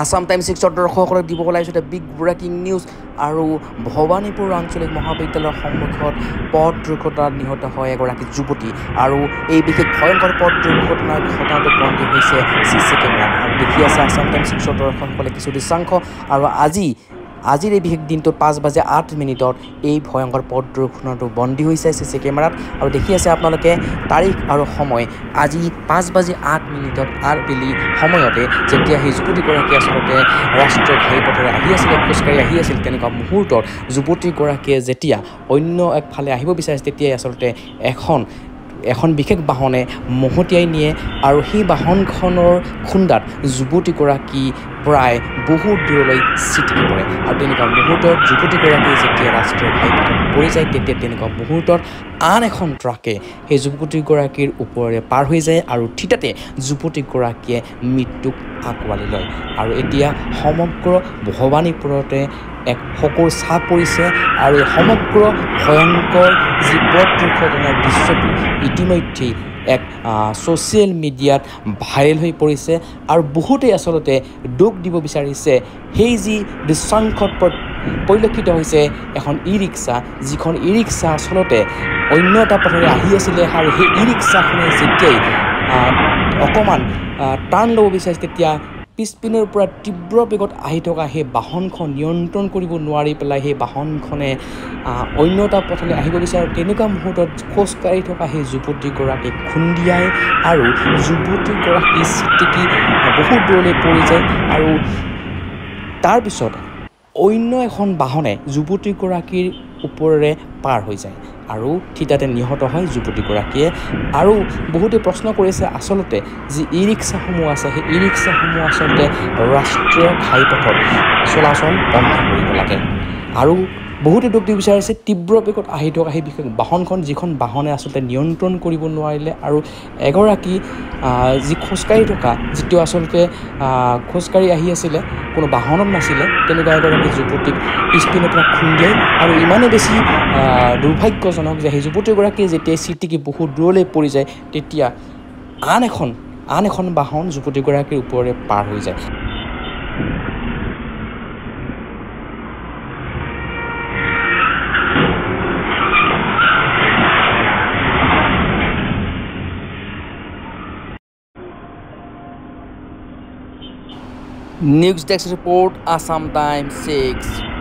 Assam times 6 দৰ্শকসকলক দিব ওলাইছোঁ এটা বিগ ব্ৰেকিং নিউজ আৰু ভৱানীপুৰ আঞ্চলিক মহাবিদ্যালয়ৰ সন্মুখত পথ দুৰ্ঘটনাত নিহত হয় এগৰাকী যুৱতী আৰু এই বিশেষ ভয়ংকৰ পথ দুৰ্ঘটনাৰ ঘটনাটো বন্দী হৈছে চিচি কেমেৰাত আৰু দেখি আছে আসাম টাইমছ 6 দৰ্শকসকলে কিছু দৃশ্যাংশ আৰু আজিৰ এই বিশেষ দিনটোত 5:08 এই ভয়ংকৰ পথ দুৰ্ঘটনাটো বন্দী হৈছে চিচি কেমেৰাত আৰু দেখি আছে আপোনালোকে তাৰিখ আৰু সময় আজি 5:08 আবেলি সময়তে যেতিয়া সেই যুৱতীগৰাকী আচলতে ৰাষ্ট্ৰীয় ঘাইপথেৰে আহি আছিলে খোজকাঢ়ি আহি আছিল তেনেকুৱা মুহূৰ্তত যুৱতীগৰাকীয়ে যেতিয়া অন্য একফালে আহিব বিচাৰিছে তেতিয়াই আচলতে এখন বিশেষ বাহনে মহতিয়াই নিয়ে আৰু সেই বাহনখনৰ খুন্দাত যুৱতীগৰাকী প্ৰায় বহু দূৰলৈ ছিটিকি পৰে আৰু তেনেকুৱা মুহূৰ্তত যুৱতীগৰাকী যেতিয়া ৰাষ্ট্ৰীয় ঘাইপথত পৰি যায় তেতিয়া তেনেকুৱা মুহূৰ্তত আন এখন ট্ৰাকে সেই যুৱতীগৰাকীৰ ওপৰেৰে পাৰ হৈ যায় আৰু থিতাতে যুৱতীগৰাকীয়ে মৃত্যুক আঁকোৱালি লয় আৰু এতিয়া সমগ্ৰ ভৱানীপুৰতে এক শোকৰ ছাপ পৰিছে আৰু এই সমগ্ৰ ভয়ংকৰ যি পথ দুৰ্ঘটনাৰ দৃশ্যটো ইতিমধ্যেই এক ছ'চিয়েল মিডিয়াত ভাইৰেল হৈ পৰিছে আৰু বহুতেই আচলতে দুখ দিব বিচাৰিছে সেই যি দৃশ্যাংশত পৰিলক্ষিত হৈছে এখন ই ৰিক্সা যিখন ই ৰিক্সা আচলতে অন্য এটা পথেৰে আহি আছিলে আৰু সেই ই ৰিক্সাখনে যেতিয়াই অকণমান টাৰ্ণ ল'ব বিচাৰিছে তেতিয়া পিছপিনৰ পৰা তীব্ৰ বেগত আহি থকা সেই বাহনখন নিয়ন্ত্ৰণ কৰিব নোৱাৰি পেলাই সেই বাহনখনে অন্য এটা পথলৈ আহিব বিচাৰে তেনেকুৱা মুহূৰ্তত খোজকাঢ়ি থকা সেই যুৱতীগৰাকীক খুন্দিয়াই আৰু যুৱতীগৰাকী ছিটিকি বহুত দূৰলৈ পৰি যায় আৰু তাৰপিছত অন্য এখন বাহনে যুৱতীগৰাকীৰ ওপৰেৰে পাৰ হৈ যায় আৰু থিতাতে নিহত হয় যুৱতীগৰাকীয়ে আৰু বহুতে প্ৰশ্ন কৰিছে আচলতে যি ই ৰিক্সাসমূহ আছে সেই ই ৰিক্সাসমূহ আচলতে ৰাষ্ট্ৰীয় ঘাইপথত চলাচল বন্ধ কৰিব লাগে আৰু বহুতে দুখ দিব বিচাৰিছে তীব্ৰ বেগত আহি থকা সেই বিশেষ বাহনখন যিখন বাহনে আচলতে নিয়ন্ত্ৰণ কৰিব নোৱাৰিলে আৰু এগৰাকী যি খোজকাঢ়ি থকা যিটো আচলতে খোজকাঢ়ি আহি আছিলে কোনো বাহনত নাছিলে তেনেকুৱা এগৰাকী যুৱতীক পিছপিনৰ পৰা খুন্দিয়াই আৰু ইমানেই বেছি দুৰ্ভাগ্যজনক যে সেই যুৱতীগৰাকীয়ে যেতিয়া ছিটিকি বহুত দূৰলৈ পৰি যায় তেতিয়া আন এখন বাহন যুৱতীগৰাকীৰ ওপৰেৰে পাৰ হৈ যায় News Desk Report, Assam Times 6.